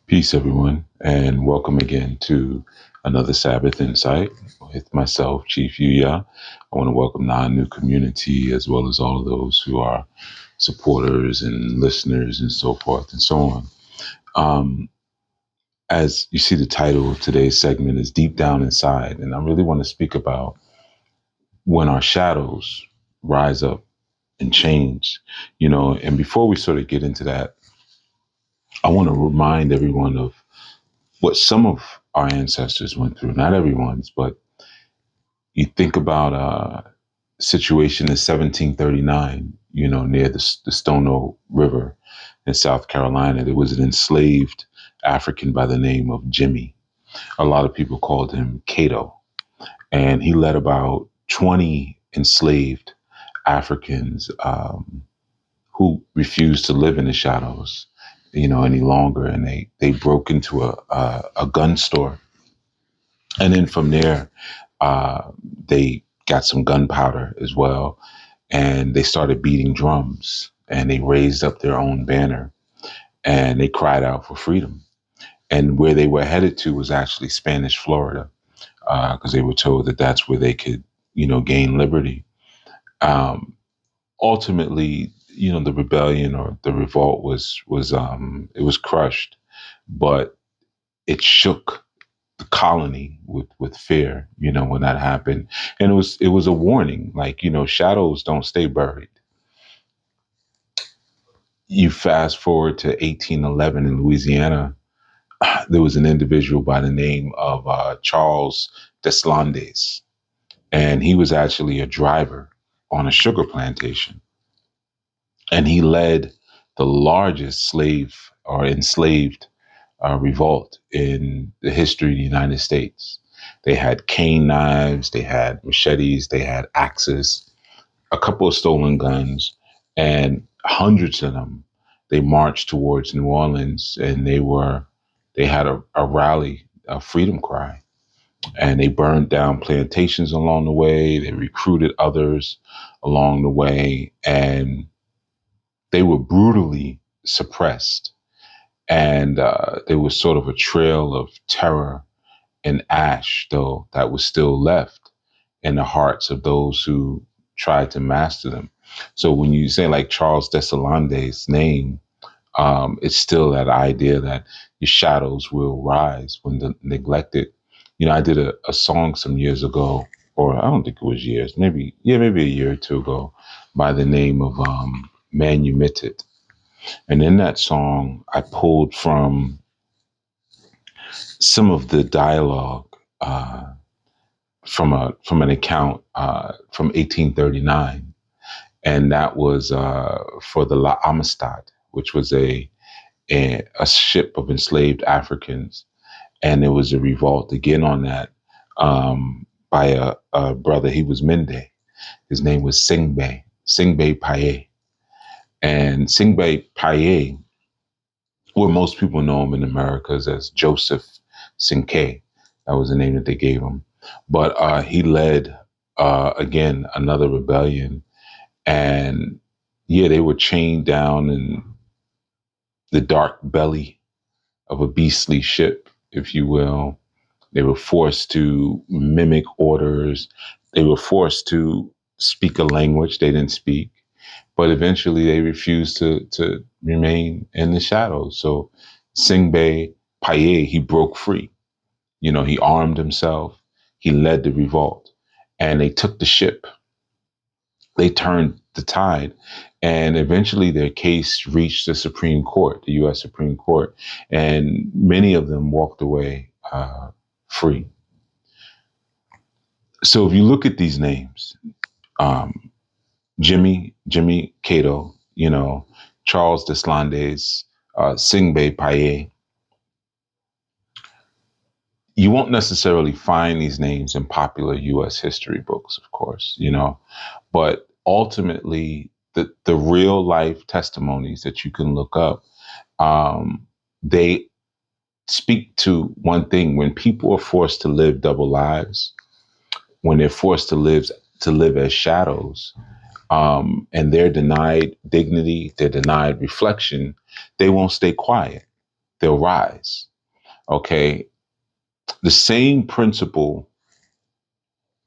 Peace, everyone, and welcome again to another Sabbath Insight with myself, Chief Yuya. I want to welcome the ANU community as well as all of those who are supporters and listeners and so forth and so on. As you see, the title of today's segment is Deep Down Inside, and I really want to speak about when our shadows rise up and change, and before we sort of get into that, I want to remind everyone of what some of our ancestors went through, not everyone's, but you think about a situation in 1739, near the Stono River in South Carolina. There was an enslaved African by the name of Jimmy. A lot of people called him Cato, and he led about 20 enslaved Africans who refused to live in the shadows, any longer. And they broke into a gun store. And then from there, they got some gunpowder as well. And they started beating drums and they raised up their own banner and they cried out for freedom. And where they were headed to was actually Spanish Florida, because they were told that that's where they could, gain liberty. Ultimately, the rebellion or the revolt was crushed, but it shook the colony with fear, when that happened. And it was a warning, like, shadows don't stay buried. You fast forward to 1811 in Louisiana, there was an individual by the name of Charles Deslandes, and he was actually a driver on a sugar plantation. And he led the largest slave or enslaved revolt in the history of the United States. They had cane knives, they had machetes, they had axes, a couple of stolen guns, and hundreds of them. They marched towards New Orleans, and they had a rally, a freedom cry, and they burned down plantations along the way. They recruited others along the way, and they were brutally suppressed. And there was sort of a trail of terror and ash, though, that was still left in the hearts of those who tried to master them. So when you say like Charles Deslandes' name, it's still that idea that your shadows will rise when neglected. I did a song some years ago, or I don't think it was years, maybe a year or two ago, by the name of Manumitted. And in that song, I pulled from some of the dialogue from an account from 1839, and that was for the La Amistad, which was a ship of enslaved Africans, and there was a revolt again on that by a brother. He was Mende. His name was Singbe Paye, and Singbe Paye, where most people know him in Americas as Joseph Sinkay. That was the name that they gave him. But he led, again, another rebellion. And yeah, they were chained down in the dark belly of a beastly ship, if you will. They were forced to mimic orders. They were forced to speak a language they didn't speak. But eventually they refused to remain in the shadows. So Singbe Paye, he broke free. He armed himself. He led the revolt. And they took the ship. They turned the tide. And eventually their case reached the Supreme Court, the U.S. Supreme Court. And many of them walked away free. So if you look at these names, Jimmy Cato, Charles Deslandes, Singbe Paye, you won't necessarily find these names in popular U.S. history books, of course, but ultimately the real life testimonies that you can look up, they speak to one thing. When people are forced to live double lives, when they're forced to live as shadows, and they're denied dignity, they're denied reflection, they won't stay quiet. they'll rise. Okay. The same principle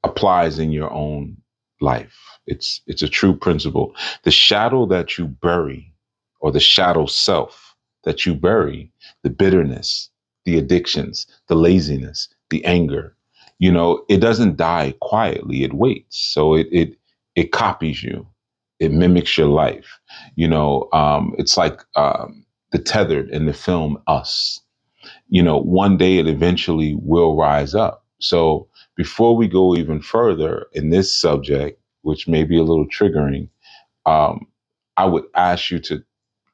applies in your own life. It's a true principle. The shadow that you bury, or the shadow self that you bury, the bitterness, the addictions, the laziness, the anger, it doesn't die quietly. It waits. So it copies you. It mimics your life. It's like the tethered in the film Us. One day it eventually will rise up. So before we go even further in this subject, which may be a little triggering, um, I would ask you to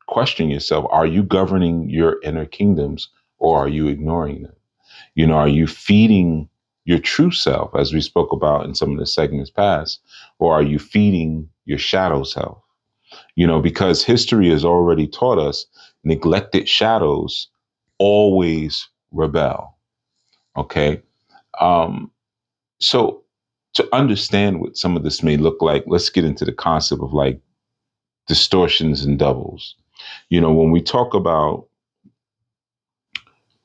question yourself. Are you governing your inner kingdoms, or are you ignoring them? Are you feeding your true self, as we spoke about in some of the segments past, or are you feeding your shadow self? Because history has already taught us neglected shadows always rebel. Okay. Um, so to understand what some of this may look like, let's get into the concept of like distortions and doubles. When we talk about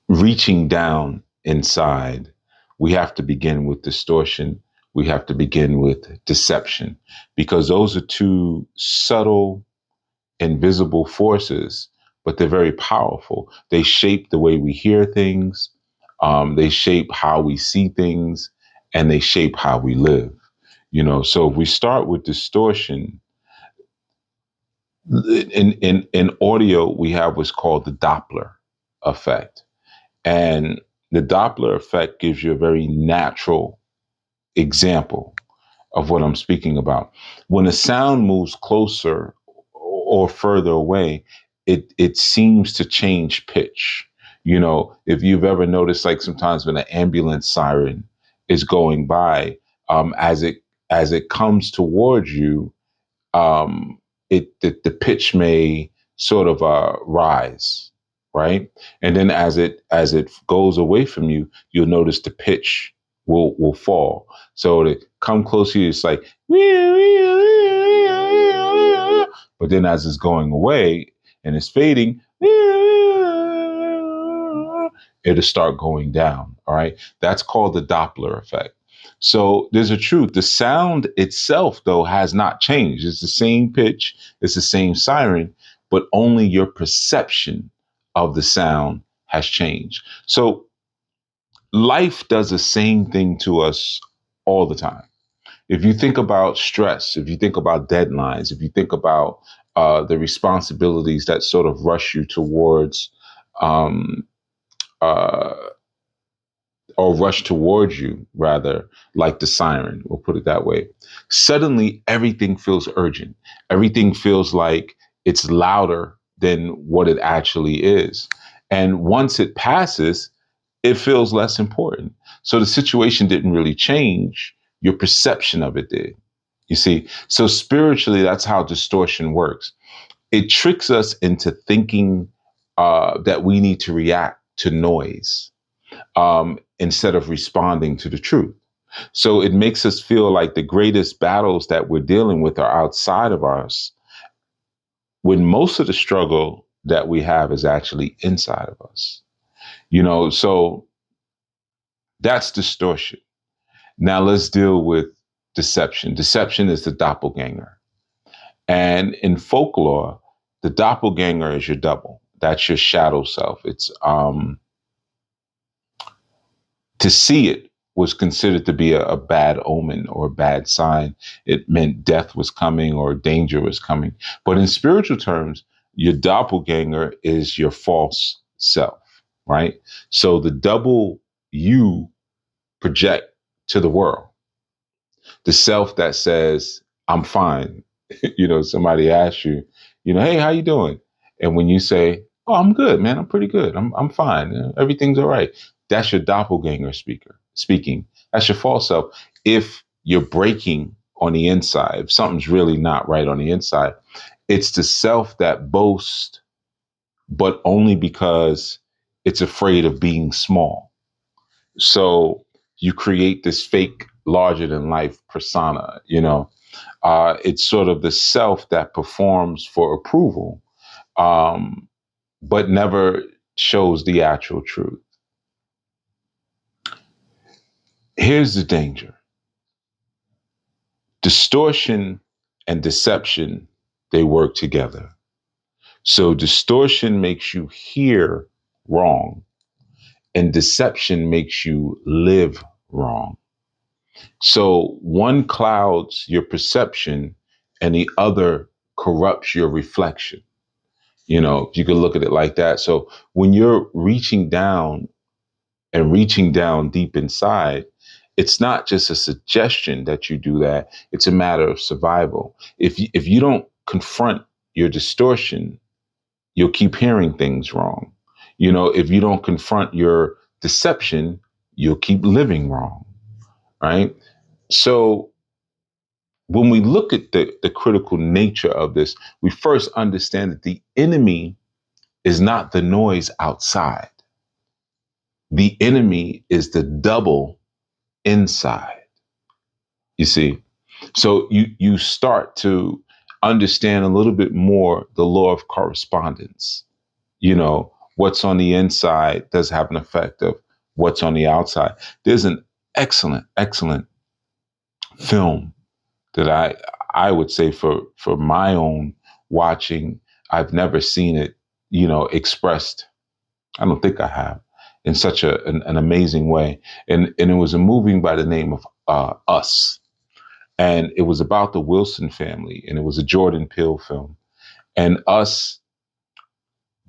reaching down inside, we have to begin with distortion. We have to begin with deception, because those are two subtle, invisible forces, but they're very powerful. They shape the way we hear things. They shape how we see things, and they shape how we live. So if we start with distortion, in audio, we have what's called the Doppler effect. And the Doppler effect gives you a very natural example of what I'm speaking about. When a sound moves closer or further away, it seems to change pitch. If you've ever noticed, like sometimes when an ambulance siren is going by, as it comes towards you, um, the pitch may sort of rise, right? And then as it goes away from you, you'll notice the pitch will fall. So to come close to you, it's like, but then as it's going away and it's fading, it'll start going down. All right. That's called the Doppler effect. So there's a truth. The sound itself, though, has not changed. It's the same pitch, it's the same siren, but only your perception of the sound has changed. So life does the same thing to us all the time. If you think about stress, if you think about deadlines, if you think about the responsibilities that sort of rush you towards um, uh, or rush towards you, rather, like the siren, we'll put it that way. Suddenly, everything feels urgent. Everything feels like it's louder than what it actually is. And once it passes, it feels less important. So the situation didn't really change. Your perception of it did. You see? So spiritually, that's how distortion works. It tricks us into thinking that we need to react to noise instead of responding to the truth. So it makes us feel like the greatest battles that we're dealing with are outside of us, when most of the struggle that we have is actually inside of us. So that's distortion. Now let's deal with deception. Deception is the doppelganger. And in folklore, the doppelganger is your double. That's your shadow self. It's to see it was considered to be a bad omen or a bad sign. It meant death was coming or danger was coming. But in spiritual terms, your doppelganger is your false self, right? So the double you project to the world, the self that says, I'm fine. Somebody asks you, hey, how you doing? And when you say, oh, I'm good, man, I'm pretty good. I'm fine. Everything's all right. That's your doppelganger speaking. That's your false self. If you're breaking on the inside, if something's really not right on the inside, it's the self that boasts, but only because it's afraid of being small. So you create this fake larger than life persona, it's sort of the self that performs for approval, but never shows the actual truth. Here's the danger. Distortion and deception, they work together. So distortion makes you hear wrong, and deception makes you live wrong. So one clouds your perception and the other corrupts your reflection. You could look at it like that. So when you're reaching down and reaching down deep inside, it's not just a suggestion that you do that. It's a matter of survival. If you don't confront your distortion, you'll keep hearing things wrong. If you don't confront your deception, you'll keep living wrong, right? So when we look at the critical nature of this, we first understand that the enemy is not the noise outside. The enemy is the double inside. You see, so you start to understand a little bit more the law of correspondence. What's on the inside does have an effect of what's on the outside. There's an excellent film that I would say for my own watching, I've never seen it, expressed. I don't think I have in such an amazing way. And it was a movie by the name of Us. And it was about the Wilson family, and it was a Jordan Peele film. And Us,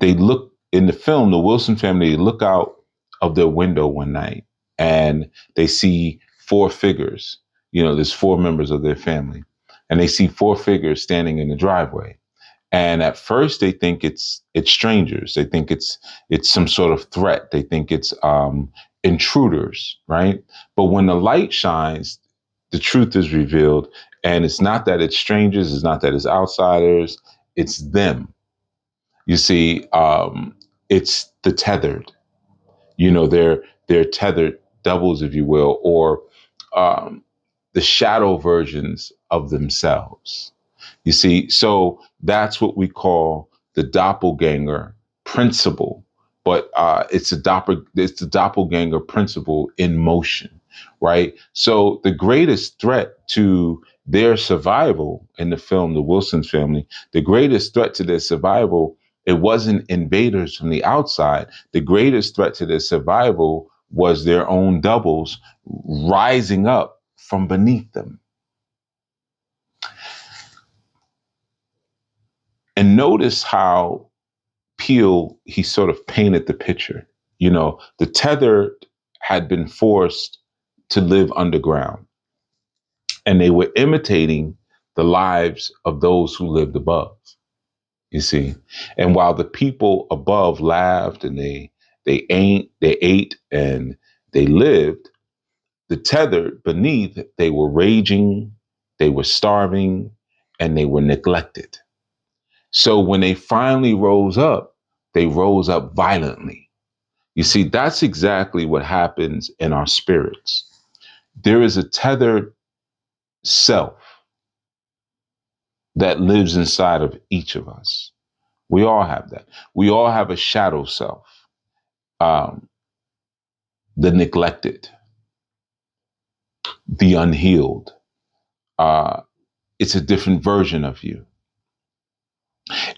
they look in the film, the Wilson family, they look out of their window one night and they see four figures. There's four members of their family, and they see four figures standing in the driveway. And at first they think it's strangers. They think it's some sort of threat. They think it's intruders, right? But when the light shines, the truth is revealed. And it's not that it's strangers. It's not that it's outsiders. It's them. You see, it's the tethered. They're tethered doubles, if you will, or the shadow versions of themselves. You see, so that's what we call the doppelganger principle. But it's the doppelganger principle in motion, right? So the greatest threat to their survival in the film, the Wilson family, the greatest threat to their survival, it wasn't invaders from the outside. The greatest threat to their survival was their own doubles rising up from beneath them. And notice how Peele, he sort of painted the picture. The tethered had been forced to live underground, and they were imitating the lives of those who lived above, you see. And while the people above laughed and they ate and they lived, the tethered beneath, they were raging, they were starving, and they were neglected. So when they finally rose up, they rose up violently. You see, that's exactly what happens in our spirits. There is a tethered self that lives inside of each of us. We all have that. We all have a shadow self, the neglected, the unhealed. It's a different version of you.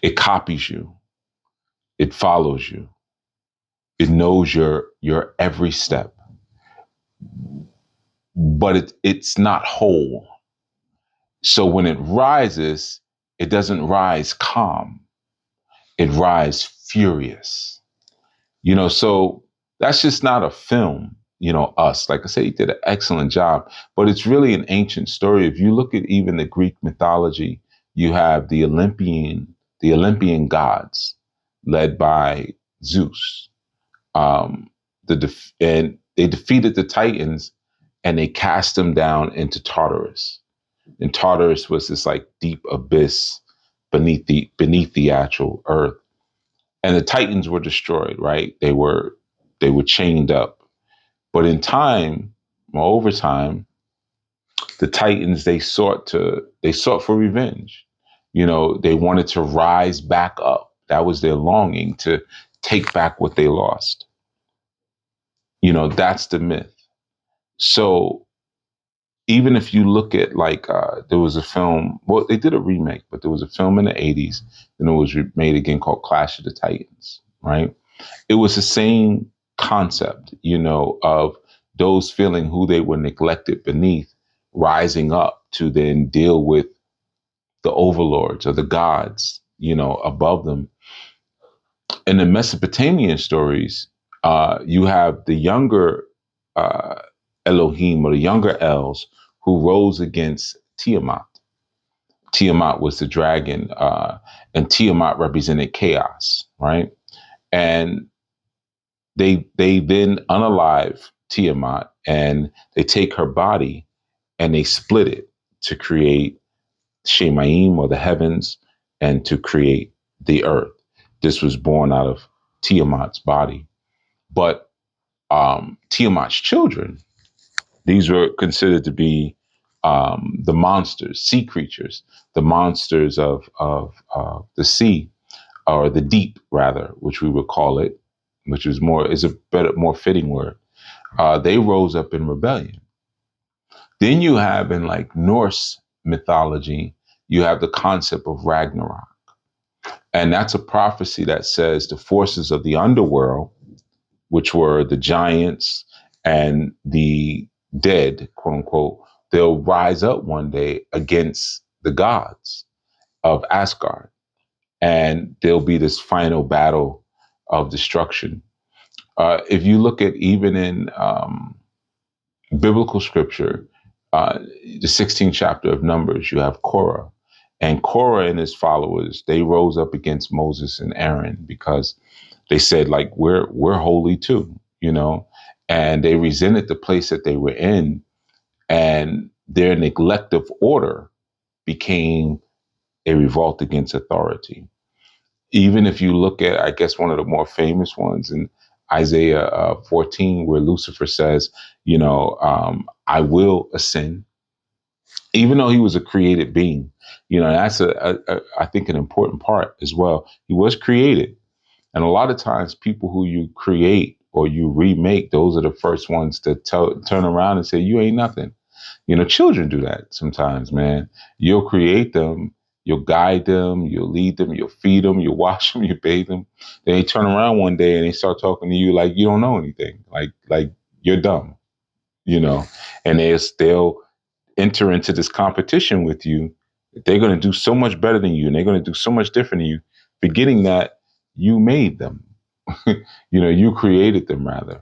It copies you. It follows you. It knows your every step. But it's not whole. So when it rises, it doesn't rise calm. It rises furious. So that's just not a film, Us. Like I say, he did an excellent job, but it's really an ancient story. If you look at even the Greek mythology, you have the Olympian gods led by Zeus. And they defeated the Titans and they cast them down into Tartarus. And Tartarus was this like deep abyss beneath the actual earth. And the Titans were destroyed, right? They were chained up. But in time, or over time, the Titans, they sought for revenge. They wanted to rise back up. That was their longing, to take back what they lost. You know, that's the myth. So even if you look at like, there was a film, well, they did a remake, but there was a film in the 80s, and it was made again called Clash of the Titans, right? It was the same concept, you know, of those feeling who they were neglected beneath, rising up to then deal with the overlords or the gods, you know, above them. In the Mesopotamian stories, you have the younger uh, Elohim or the younger Els who rose against Tiamat. Tiamat was the dragon, and Tiamat represented chaos, right? And they then unalive Tiamat, and they take her body and they split it to create Shemaim, or the heavens, and to create the earth. This was born out of Tiamat's body. But Tiamat's children, these were considered to be the monsters, sea creatures, the monsters of the sea, or the deep, rather, which we would call it, which is a better, more fitting word. They rose up in rebellion. Then you have in like Norse mythology, you have the concept of Ragnarok. And that's a prophecy that says the forces of the underworld, which were the giants and the dead, quote unquote, they'll rise up one day against the gods of Asgard. And there'll be this final battle of destruction. If you look at even in biblical scripture, the 16th chapter of Numbers, you have Korah. And Korah and his followers, they rose up against Moses and Aaron because they said, like, we're holy too, you know, and they resented the place that they were in, and their neglect of order became a revolt against authority. Even if you look at, I guess, one of the more famous ones in Isaiah 14, where Lucifer says, you know, I will ascend, even though he was a created being. You know, that's I think an important part as well. He was created. And a lot of times people who you create or you remake, those are the first ones to turn around and say, you ain't nothing. You know, children do that sometimes, man. You'll create them, you'll guide them, you'll lead them, you'll feed them, you'll wash them, you bathe them. Then they turn around one day and they start talking to you like you don't know anything, like you're dumb, you know. And they'll enter into this competition with you. They're going to do so much better than you, and they're going to do so much different than you, forgetting that you made them. You know, you created them, rather.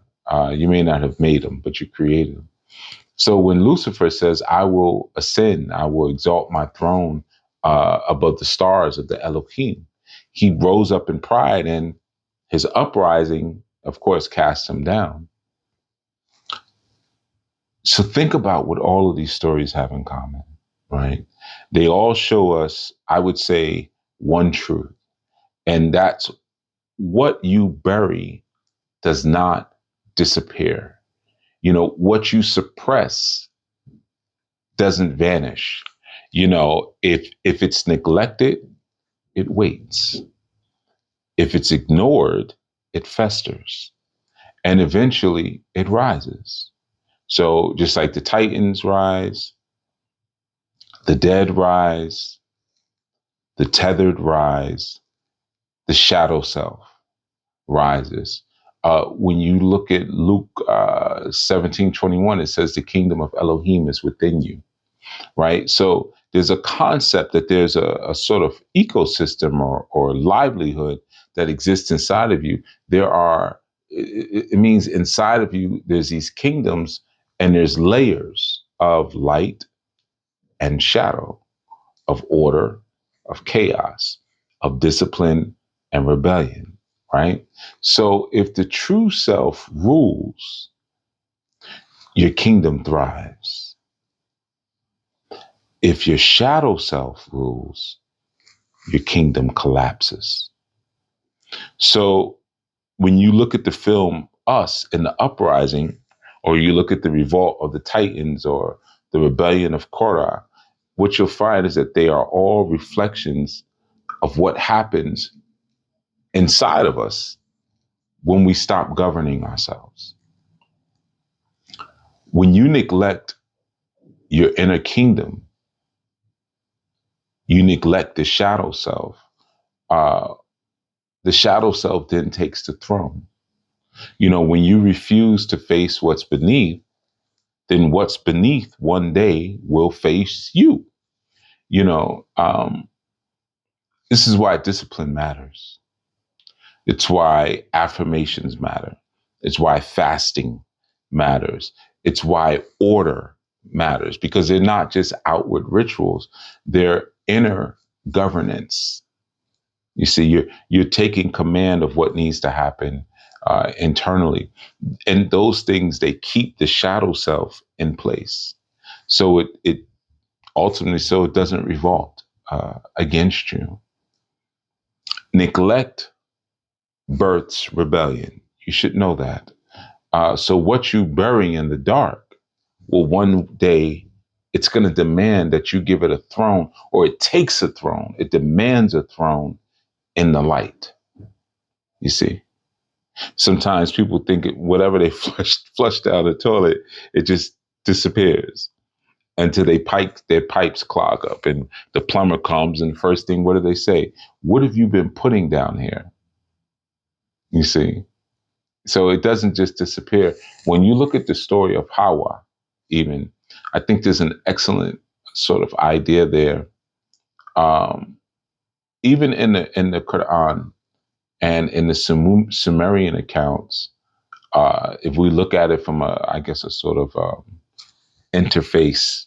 You may not have made them, but you created them. So when Lucifer says, I will ascend, I will exalt my throne above the stars of the Elohim, he rose up in pride, and his uprising, of course, cast him down. So think about what all of these stories have in common, right? They all show us, I would say, one truth, and that's what you bury does not disappear. You know, what you suppress doesn't vanish. You know, if it's neglected, it waits. If it's ignored, it festers, and eventually it rises. So just like the Titans rise, the dead rise, the tethered rise, the shadow self rises. When you look at Luke 17:21, it says the kingdom of Elohim is within you, right? So there's a concept that there's a sort of ecosystem or livelihood that exists inside of you. It means inside of you, there's these kingdoms, and there's layers of light and shadow, of order, of chaos, of discipline and rebellion, right? So if the true self rules, your kingdom thrives. If your shadow self rules, your kingdom collapses. So when you look at the film Us in the Uprising, or you look at the revolt of the Titans or the rebellion of Korah, what you'll find is that they are all reflections of what happens inside of us when we stop governing ourselves. When you neglect your inner kingdom, you neglect the shadow self. Uh, the shadow self then takes the throne. You know, when you refuse to face what's beneath, then what's beneath one day will face you. You know, this is why discipline matters. It's why affirmations matter. It's why fasting matters. It's why order matters, because they're not just outward rituals, they're inner governance. You see, you're taking command of what needs to happen internally, and those things, they keep the shadow self in place. So it ultimately, so it doesn't revolt against you. Neglect births rebellion. You should know that. So what you bury in the dark will one day, it's going to demand that you give it a throne, or it takes a throne. It demands a throne in the light. You see, sometimes people think whatever they flush down the toilet, it just disappears until their pipes clog up, and the plumber comes, and first thing, what do they say? What have you been putting down here? You see. So it doesn't just disappear. When you look at the story of Hawa, even, I think there's an excellent sort of idea there. Um, Even in the Quran and in the Sumerian accounts, if we look at it from I guess a sort of interface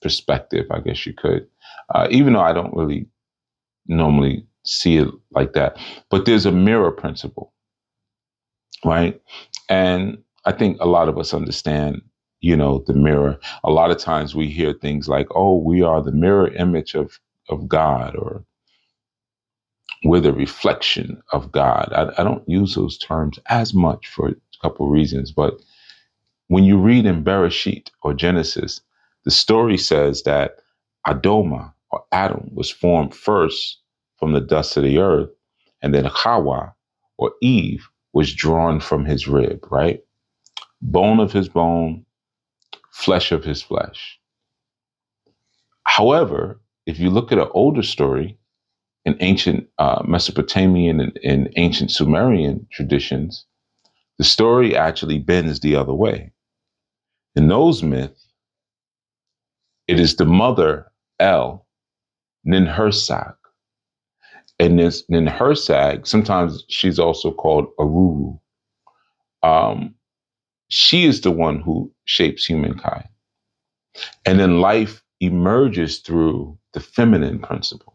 perspective, I guess you could, even though I don't really normally see it like that, but there's a mirror principle, right? And I think a lot of us understand, you know, the mirror. A lot of times we hear things like, oh, we are the mirror image of God, or we're the reflection of God. I don't use those terms as much for a couple of reasons, but when you read in Bereshit or Genesis, the story says that Adoma, or Adam, was formed first from the dust of the earth, and then Hawa, or Eve, was drawn from his rib, right? Bone of his bone, flesh of his flesh. However, if you look at an older story in ancient Mesopotamian and ancient Sumerian traditions, the story actually bends the other way. In those myths, it is the mother, El, Ninhursag. And this Ninhursag, sometimes she's also called Aruru. Um, she is the one who shapes humankind. And then life emerges through the feminine principle.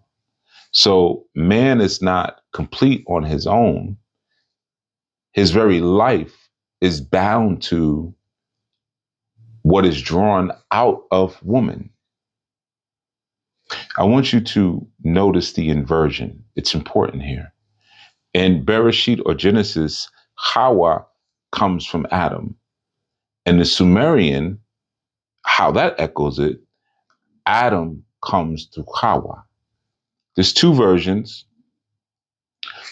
So man is not complete on his own. His very life is bound to what is drawn out of woman. I want you to notice the inversion. It's important here. In Bereshit or Genesis, Hawa comes from Adam. And the Sumerian, how that echoes it, Adam comes through Hawa. There's two versions.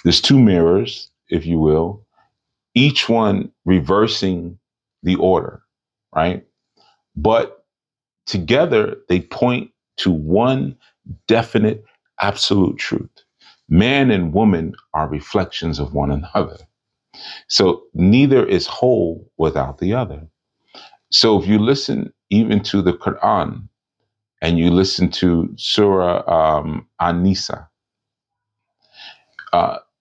There's two mirrors, if you will, each one reversing the order, right? But together they point to one definite, absolute truth. Man and woman are reflections of one another. So neither is whole without the other. So if you listen even to the Quran and you listen to Surah An-Nisa,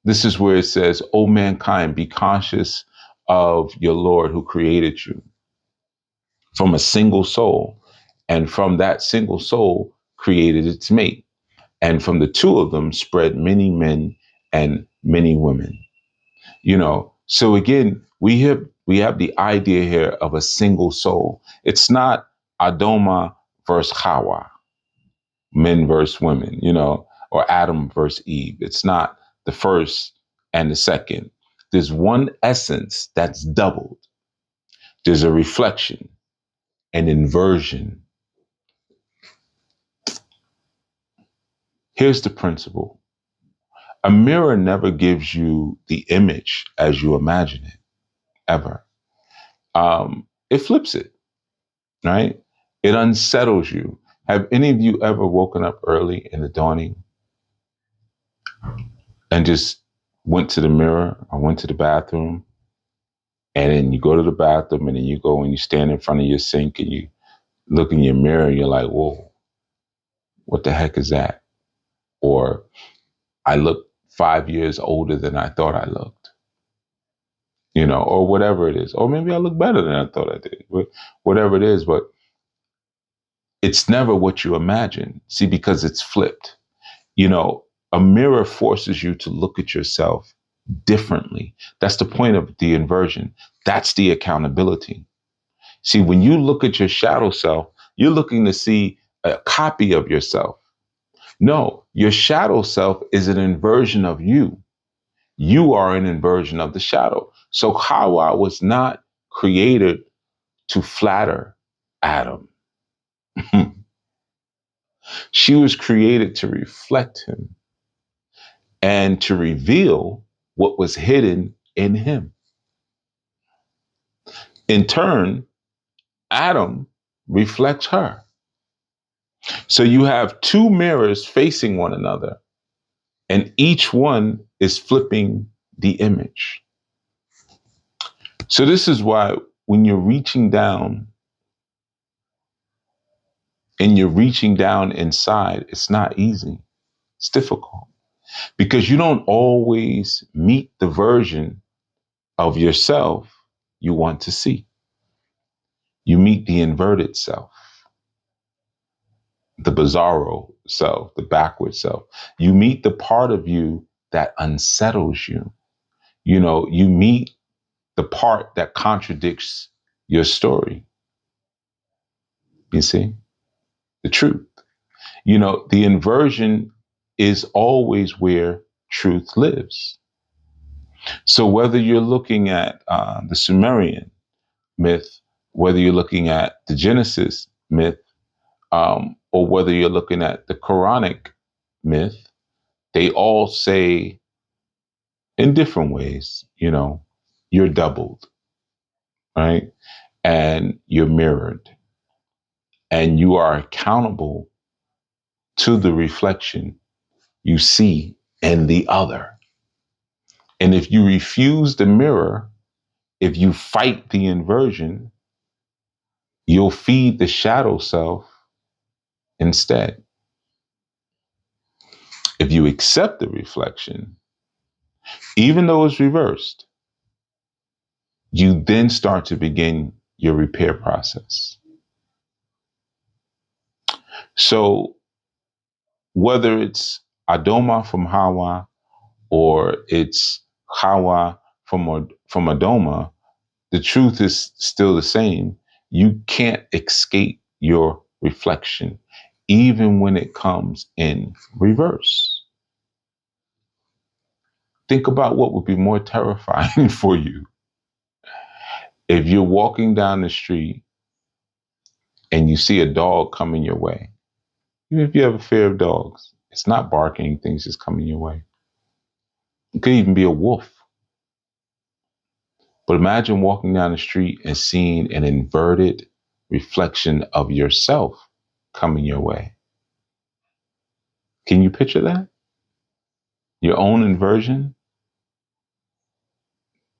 this is where it says, "O mankind, be conscious of your Lord who created you from a single soul, and from that single soul created its mate. And from the two of them spread many men and many women." You know, so again, we have the idea here of a single soul. It's not Adoma versus Hawa, men versus women, you know, or Adam versus Eve. It's not the first and the second. There's one essence that's doubled. There's a reflection, an inversion. Here's the principle. A mirror never gives you the image as you imagine it, ever. It flips it, right? It unsettles you. Have any of you ever woken up early in the dawning and just went to the mirror or went to the bathroom, and then you go to the bathroom and then you go and you stand in front of your sink and you look in your mirror and you're like, whoa, what the heck is that? Or I look 5 years older than I thought I looked, or whatever it is. Or maybe I look better than I thought I did, whatever it is. But it's never what you imagine. See, because it's flipped. A mirror forces you to look at yourself differently. That's the point of the inversion. That's the accountability. See, when you look at your shadow self, you're looking to see a copy of yourself. No, your shadow self is an inversion of you. You are an inversion of the shadow. So Hawa was not created to flatter Adam. She was created to reflect him and to reveal what was hidden in him. In turn, Adam reflects her. So you have two mirrors facing one another, and each one is flipping the image. So this is why when you're reaching down and you're reaching down inside, it's not easy. It's difficult because you don't always meet the version of yourself you want to see. You meet the inverted self, the bizarro self, the backward self. You meet the part of you that unsettles you. You meet the part that contradicts your story. You see, the truth. The inversion is always where truth lives. So whether you're looking at the Sumerian myth, whether you're looking at the Genesis myth, or whether you're looking at the Quranic myth, they all say in different ways, you're doubled, right? And you're mirrored, and you are accountable to the reflection you see in the other. And if you refuse the mirror, if you fight the inversion, you'll feed the shadow self instead. If you accept the reflection, even though it's reversed, you then start to begin your repair process. So whether it's Adoma from Hawa or it's Hawa from Adoma, the truth is still the same. You can't escape your reflection, even when it comes in reverse. Think about what would be more terrifying for you if you're walking down the street and you see a dog coming your way. Even if you have a fear of dogs, it's not barking, things just coming your way. It could even be a wolf. But imagine walking down the street and seeing an inverted reflection of yourself coming your way. Can you picture that? Your own inversion?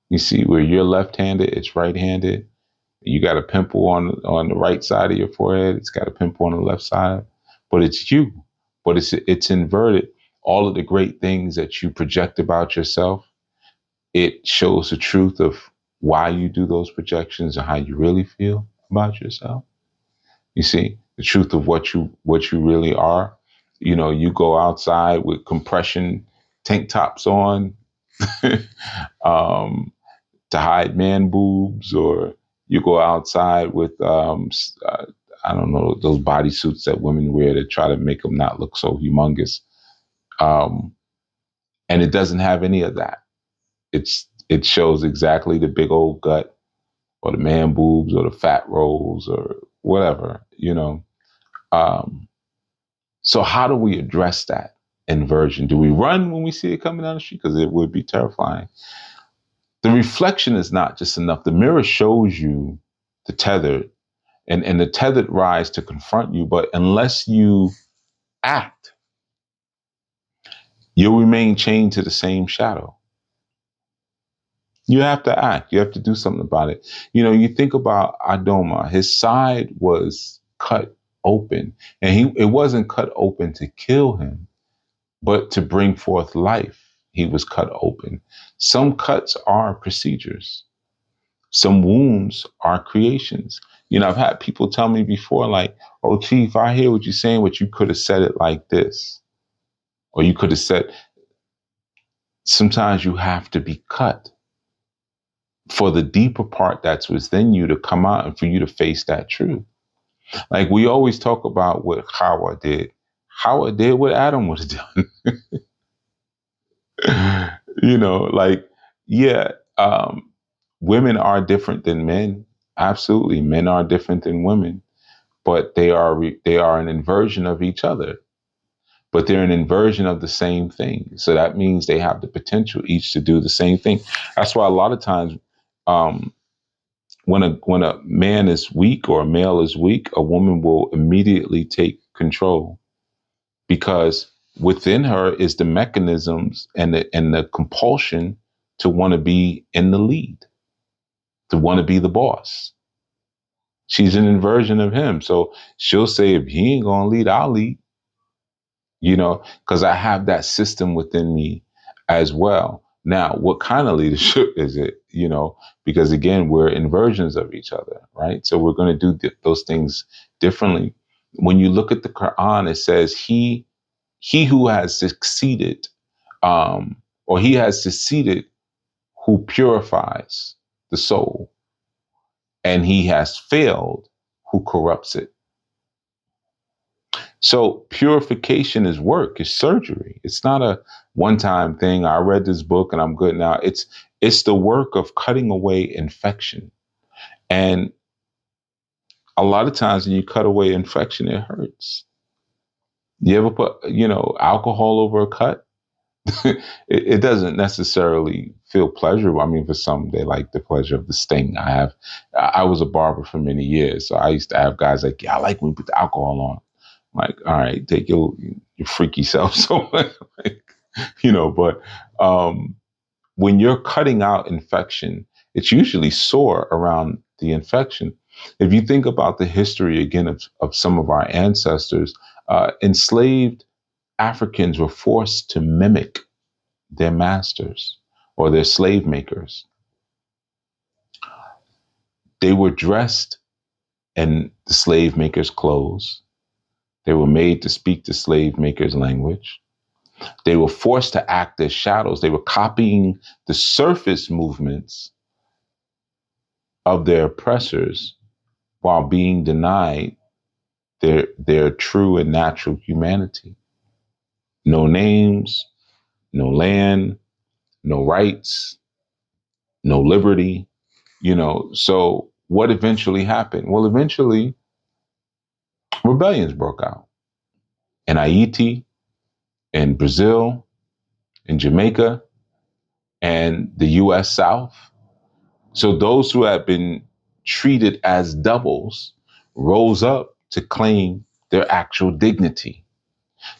You see where you're left-handed, it's right-handed. You got a pimple on the right side of your forehead. It's got a pimple on the left side, but it's you. But it's inverted. All of the great things that you project about yourself, it shows the truth of why you do those projections and how you really feel about yourself. You see the truth of what you really are. You go outside with compression tank tops on to hide man boobs, or you go outside with I don't know, those bodysuits that women wear to try to make them not look so humongous. And it doesn't have any of that. It shows exactly the big old gut or the man boobs or the fat rolls or whatever. So how do we address that? inversion. Do we run when we see it coming down the street? Because it would be terrifying. The reflection is not just enough. The mirror shows you the tethered, and the tethered rise to confront you. But unless you act, you'll remain chained to the same shadow. You have to act. You have to do something about it. You know, you think about Adoma, his side was cut open, and it wasn't cut open to kill him, but to bring forth life. He was cut open. Some cuts are procedures. Some wounds are creations. You know, I've had people tell me before, like, oh, Chief, I hear what you're saying, but you could have said it like this. Or you could have said, sometimes you have to be cut for the deeper part that's within you to come out and for you to face that truth. Like we always talk about what Hawa did. Hawa did what Adam would have done. You know, like, yeah, women are different than men. Absolutely. Men are different than women, but they are an inversion of each other, but they're an inversion of the same thing. So that means they have the potential each to do the same thing. That's why a lot of times, when a man is weak or a male is weak, a woman will immediately take control because within her is the mechanisms and the compulsion to want to be in the lead, to want to be the boss. She's an inversion of him. So she'll say, if he ain't going to lead, I'll lead, you know, because I have that system within me as well. Now, what kind of leadership is it? You know, because again, we're inversions of each other, right? So we're going to do those things differently. When you look at the Quran, it says he who has succeeded, or he has succeeded who purifies the soul, and he has failed who corrupts it. So purification is work, it's surgery. It's not a one-time thing. I read this book and I'm good now. It's the work of cutting away infection. And a lot of times when you cut away infection, it hurts. You ever put, alcohol over a cut? it doesn't necessarily feel pleasurable. I mean, for some, they like the pleasure of the sting. I was a barber for many years, so I used to have guys like, yeah, I like when we put the alcohol on. I'm like, all right, take your freaky self. So, but when you're cutting out infection, it's usually sore around the infection. If you think about the history again of some of our ancestors, enslaved Africans were forced to mimic their masters or their slave makers. They were dressed in the slave makers' clothes. They were made to speak the slave makers' language. They were forced to act as shadows. They were copying the surface movements of their oppressors while being denied their true and natural humanity. No names, no land, no rights, no liberty, So what eventually happened? Well, eventually rebellions broke out in Haiti, in Brazil, in Jamaica, and the US South. So those who had been treated as doubles rose up to claim their actual dignity.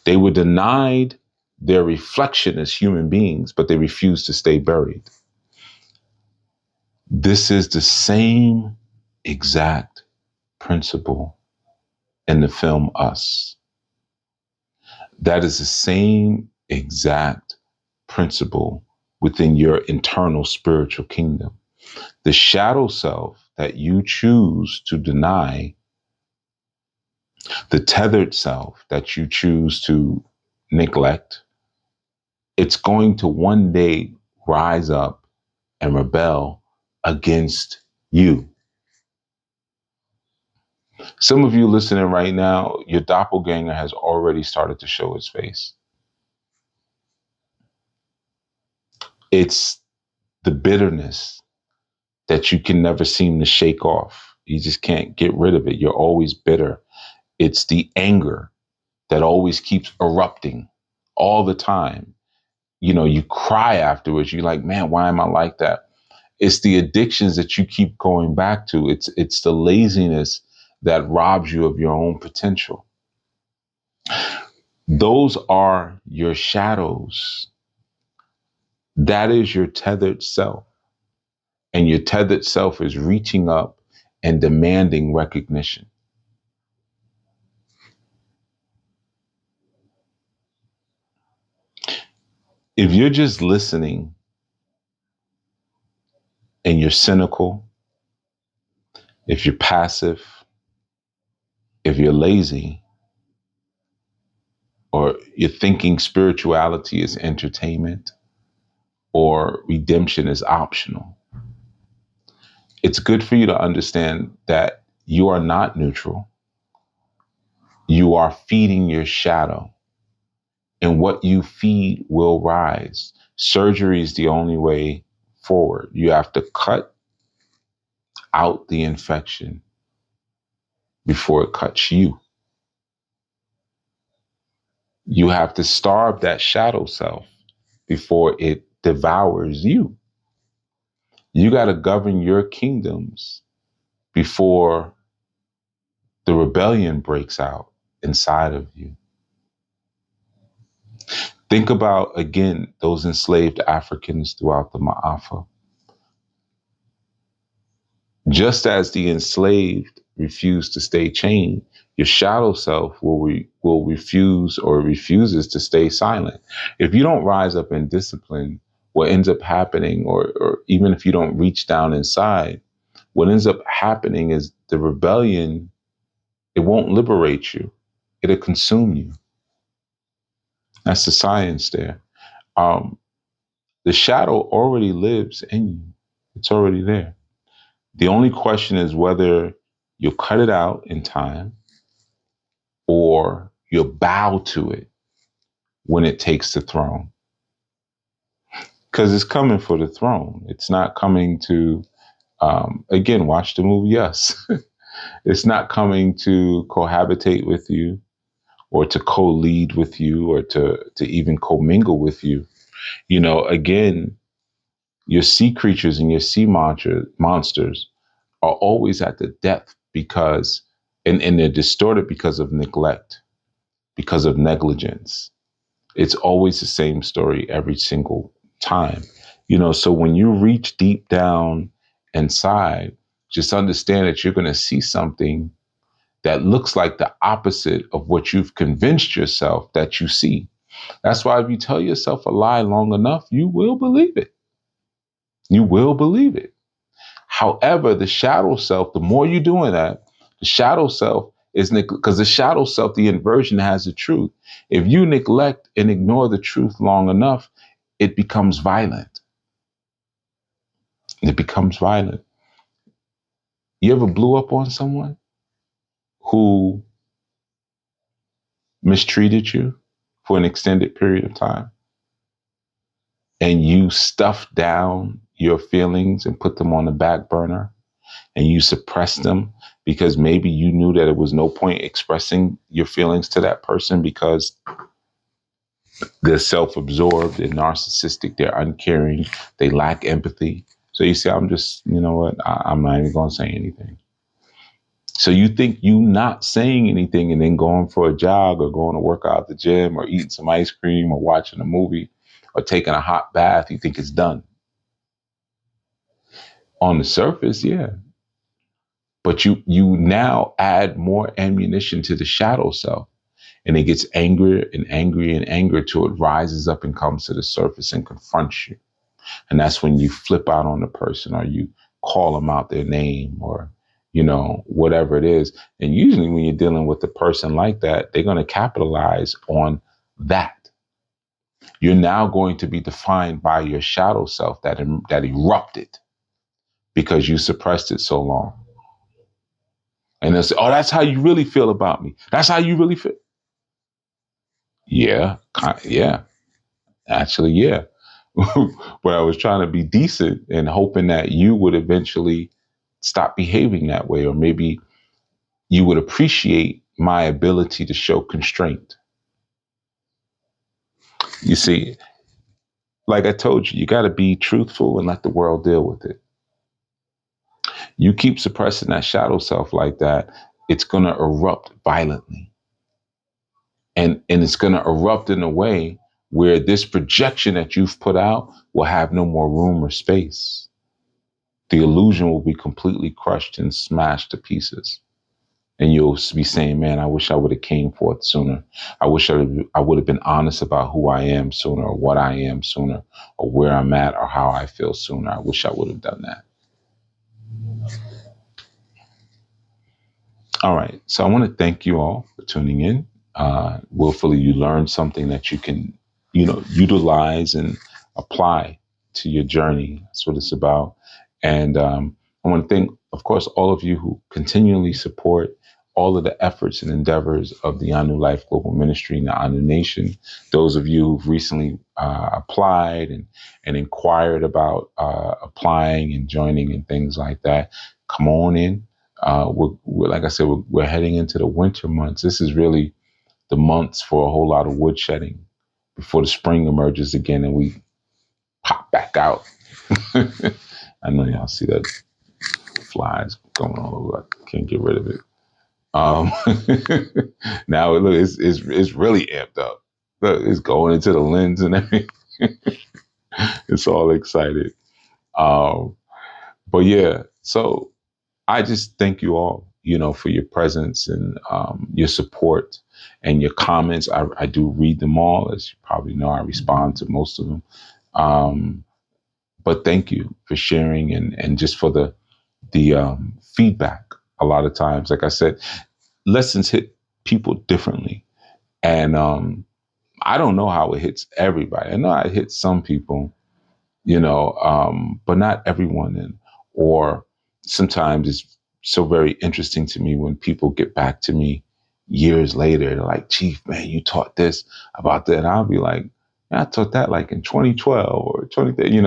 They were denied their reflection as human beings, but they refused to stay buried. This is the same exact principle in the film Us. That is the same exact principle within your internal spiritual kingdom. The shadow self that you choose to deny, the tethered self that you choose to neglect, it's going to one day rise up and rebel against you. Some of you listening right now, your doppelganger has already started to show its face. It's the bitterness that you can never seem to shake off. You just can't get rid of it. You're always bitter. It's the anger that always keeps erupting all the time. You cry afterwards. You're like, man, why am I like that? It's the addictions that you keep going back to. It's the laziness that robs you of your own potential. Those are your shadows. That is your tethered self. And your tethered self is reaching up and demanding recognition. If you're just listening and you're cynical, if you're passive, if you're lazy, or you're thinking spirituality is entertainment or redemption is optional, it's good for you to understand that you are not neutral. You are feeding your shadow, and what you feed will rise. Surgery is the only way forward. You have to cut out the infection before it cuts you. You have to starve that shadow self before it devours you. You got to govern your kingdoms before the rebellion breaks out inside of you. Think about, again, those enslaved Africans throughout the Ma'afa. Just as the enslaved refuse to stay chained, your shadow self will refuse or refuses to stay silent. If you don't rise up in discipline, what ends up happening, or even if you don't reach down inside, what ends up happening is the rebellion, it won't liberate you. It'll consume you. That's the science there. The shadow already lives in you. It's already there. The only question is whether you'll cut it out in time or you'll bow to it when it takes the throne. Because it's coming for the throne. It's not coming to, again, watch the movie Us. It's not coming to cohabitate with you or to co-lead with you or to even commingle with you. Again, your sea creatures and your sea monsters are always at the depth because, and they're distorted because of neglect, because of negligence. It's always the same story every single time. So when you reach deep down inside, just understand that you're going to see something that looks like the opposite of what you've convinced yourself that you see. That's why if you tell yourself a lie long enough, you will believe it. You will believe it. However, the shadow self, the more you're doing that, the shadow self is because the shadow self, the inversion has the truth. If you neglect and ignore the truth long enough, it becomes violent. It becomes violent. You ever blew up on someone who mistreated you for an extended period of time and you stuffed down your feelings and put them on the back burner and you suppressed them because maybe you knew that it was no point expressing your feelings to that person because they're self-absorbed and narcissistic, they're uncaring, they lack empathy. So you say, I'm just, you know what, I'm not even going to say anything. So you think you not saying anything and then going for a jog or going to work out at the gym or eating some ice cream or watching a movie or taking a hot bath, you think it's done. On the surface, yeah. But you now add more ammunition to the shadow self. And it gets angrier and angrier and angrier till it rises up and comes to the surface and confronts you. And that's when you flip out on the person or you call them out their name or, whatever it is. And usually when you're dealing with a person like that, they're going to capitalize on that. You're now going to be defined by your shadow self that erupted because you suppressed it so long. And they'll say, oh, that's how you really feel about me. That's how you really feel. Yeah. Actually, yeah. But I was trying to be decent and hoping that you would eventually stop behaving that way, or maybe you would appreciate my ability to show constraint. You see, like I told you, you got to be truthful and let the world deal with it. You keep suppressing that shadow self like that, it's going to erupt violently. And it's going to erupt in a way where this projection that you've put out will have no more room or space. The illusion will be completely crushed and smashed to pieces. And you'll be saying, man, I wish I would have came forth sooner. I wish I would have been honest about who I am sooner, or what I am sooner, or where I'm at, or how I feel sooner. I wish I would have done that. All right. So I want to thank you all for tuning in. Willfully, you learned something that you can, utilize and apply to your journey. That's what it's about. And I want to thank, of course, all of you who continually support all of the efforts and endeavors of the ANU Life Global Ministry and the ANU Nation. Those of you who've recently applied and inquired about applying and joining and things like that, come on in. We're like I said, we're heading into the winter months. This is really the months for a whole lot of wood shedding before the spring emerges again and we pop back out. I know y'all see that flies going all over. I can't get rid of it. Now look, it's really amped up. Look, it's going into the lens and everything. It's all excited. But yeah, so I just thank you all, for your presence and your support and your comments. I do read them all. As you probably know, I respond to most of them. But thank you for sharing and just for the feedback. A lot of times, like I said, lessons hit people differently. And I don't know how it hits everybody. I know it hits some people, but not everyone. Or sometimes it's so very interesting to me when people get back to me years later. They're like, Chief, man, you taught this about that. And I'll be like, man, I taught that like in 2012 or 2013,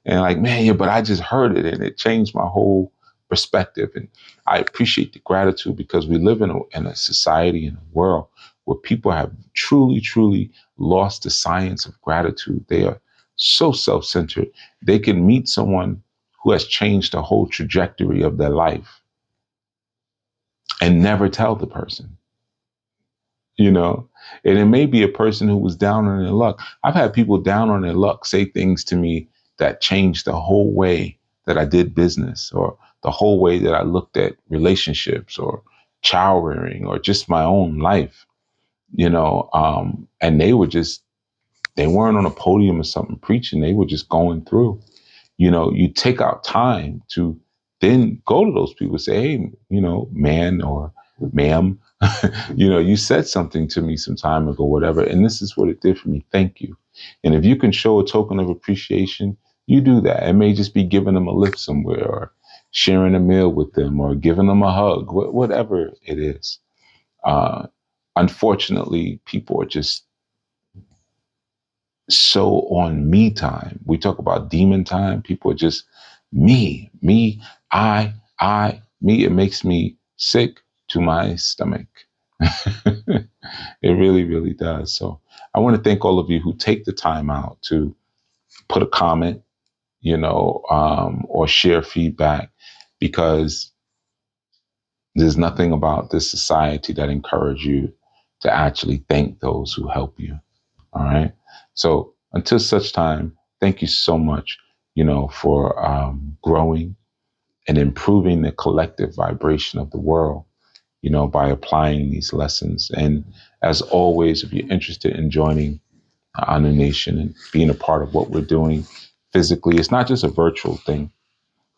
and like, man, yeah, but I just heard it and it changed my whole perspective. And I appreciate the gratitude because we live in a society, in a world where people have truly, truly lost the science of gratitude. They are so self-centered. They can meet someone who has changed the whole trajectory of their life and never tell the person, and it may be a person who was down on their luck. I've had people down on their luck say things to me that changed the whole way that I did business, or the whole way that I looked at relationships or child rearing or just my own life, and they weren't on a podium or something preaching. They were just going through. You take out time to then go to those people and say, hey, man or ma'am, you said something to me some time ago, whatever, and this is what it did for me. Thank you. And if you can show a token of appreciation, you do that. It may just be giving them a lift somewhere or sharing a meal with them or giving them a hug, whatever it is. Unfortunately, people are just so on me time. We talk about demon time. People are just me, I, me. It makes me sick to my stomach. It really, really does. So I want to thank all of you who take the time out to put a comment, or share feedback, because there's nothing about this society that encourages you to actually thank those who help you. All right. So until such time, thank you so much, for growing and improving the collective vibration of the world, by applying these lessons. And as always, if you're interested in joining ANU Nation and being a part of what we're doing physically, it's not just a virtual thing.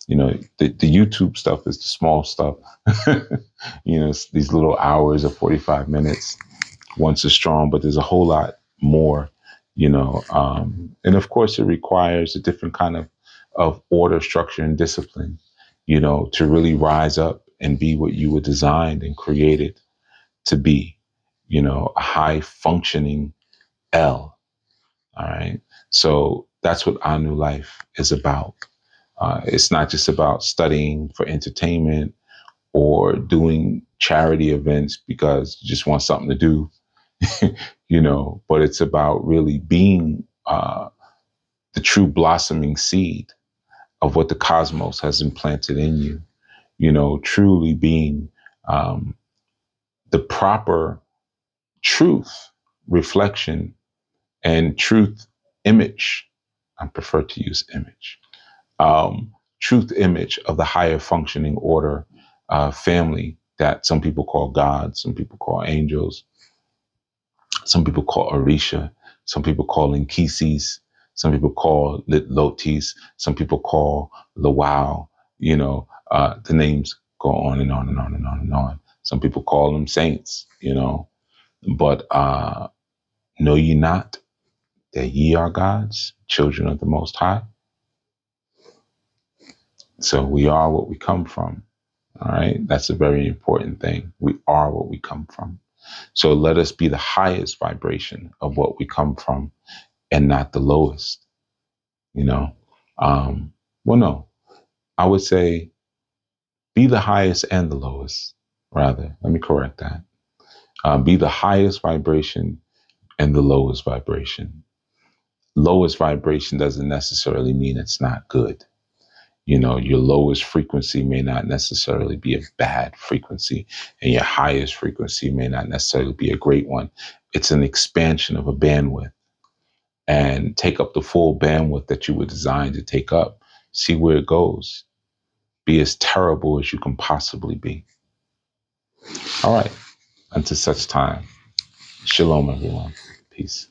The YouTube stuff is the small stuff. It's these little hours of 45 minutes once a strong, but there's a whole lot more, and of course it requires a different kind of order, structure, and discipline, to really rise up and be what you were designed and created to be, a high functioning L. All right. So that's what ANU Life is about. It's not just about studying for entertainment or doing charity events because you just want something to do. but it's about really being the true blossoming seed of what the cosmos has implanted in you, truly being the proper truth reflection and truth image. I prefer to use image. Truth image of the higher functioning order family that some people call God, some people call angels, some people call Orisha, some people call Inkisis, some people call Litlotis, some people call Lawal. The names go on and on and on and on and on. Some people call them saints, but know ye not that ye are God's children of the Most High? So we are what we come from. All right. That's a very important thing. We are what we come from. So let us be the highest vibration of what we come from and not the lowest, no, I would say be the highest and the lowest, rather. Let me correct that. Be the highest vibration and the lowest vibration. Lowest vibration doesn't necessarily mean it's not good. Your lowest frequency may not necessarily be a bad frequency, and your highest frequency may not necessarily be a great one. It's an expansion of a bandwidth, and take up the full bandwidth that you were designed to take up. See where it goes. Be as terrible as you can possibly be. All right. Until such time. Shalom, everyone. Peace.